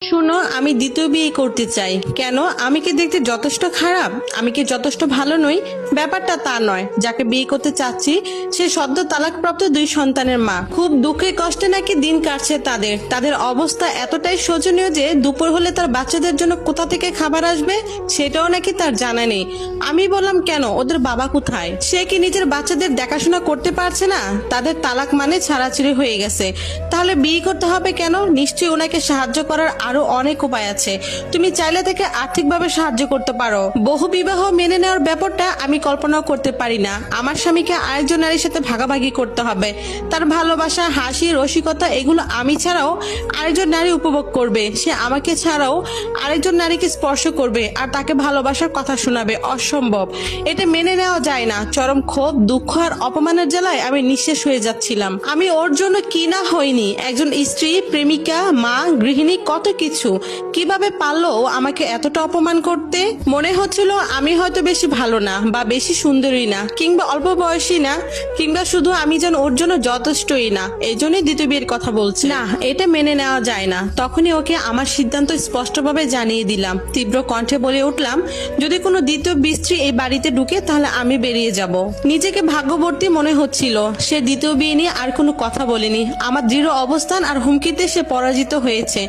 শোনো, আমি দ্বিতীয় বিয়ে করতে চাই। কেন? আমি কি দেখতে যথেষ্ট খারাপ? আমি কি যথেষ্ট ভালো নই? ব্যাপারটা তা নয়। যাকে বিয়ে করতে চাচ্ছি সে সদ্য তালাকপ্রাপ্ত 2 সন্তানের মা। খুব দুঃখে কষ্টে নাকি দিন কাটছে তাদের। তাদের অবস্থা এতটাই শোচনীয় যে দুপুর হলে তার বাচ্চাদের জন্য কোথা থেকে খাবার আসবে সেটাও নাকি তার জানা নেই। আমি বললাম, কেন? ওদের বাবা কোথায়? সে কি নিজের বাচ্চাদের দেখাশোনা করতে পারছে না? তাদের তালাক মানে ছাড়াছাড়ি হয়ে গেছে। তাহলে বিয়ে করতে হবে কেন? নিশ্চয়ই ওনাকে সাহায্য করার আরো অনেক উপায় আছে। তুমি চাইলে থেকে আর্থিকভাবে সাহায্য করতে পারো। বহু বিবাহ মেনে নেওয়ার ব্যাপারটা আমি কল্পনাও করতে পারি না। আমার স্বামীকে আরেকজন নারীর সাথে ভাগাভাগি করতে হবে। তার ভালোবাসা, হাসি, রসিকতা এগুলো আমি ছাড়াও আরেকজন নারী উপভোগ করবে। সে আমাকে ছাড়াও আরেকজন নারীকে স্পর্শ করবে আর তাকে ভালোবাসার কথা শোনাবে। অসম্ভব। এটা মেনে নেওয়া যায় না। চরম ক্ষোভ, দুঃখ আর অপমানের জ্বালায় আমি নিঃশেষ হয়ে যাচ্ছিলাম। আমি ওর জন্য কি না হইনি, একজন স্ত্রী, প্রেমিকা, মা, গৃহিণী, কত কিছু। কিভাবে পারলো ও আমাকে এতটা অপমান করতে? মনে হচ্ছিল আমি হয়তো বেশি ভালো না, বা বেশি সুন্দরী না, কিংবা অল্প বয়সী না, কিংবা শুধু আমি যেন ওর জন্য যথেষ্টই না। এই জন্যই দ্বিতীয় বিয়ের কথা বলছি না। এটা মেনে নেওয়া যায় না। তখনই ওকে আমার সিদ্ধান্ত স্পষ্টভাবে জানিয়ে দিলাম। তীব্র কণ্ঠে বলে উঠলাম, যদি কোনো দ্বিতীয় স্ত্রী এই বাড়িতে ঢুকে তাহলে আমি বেরিয়ে যাব। নিজেকে ভাগ্যবর্তী মনে হচ্ছিল। সে দ্বিতীয় বিয়ে নিয়ে আর কোনো কথা বলেনি। আমার দৃঢ় অবস্থান আর হুমকিতে সে পরাজিত হয়েছে।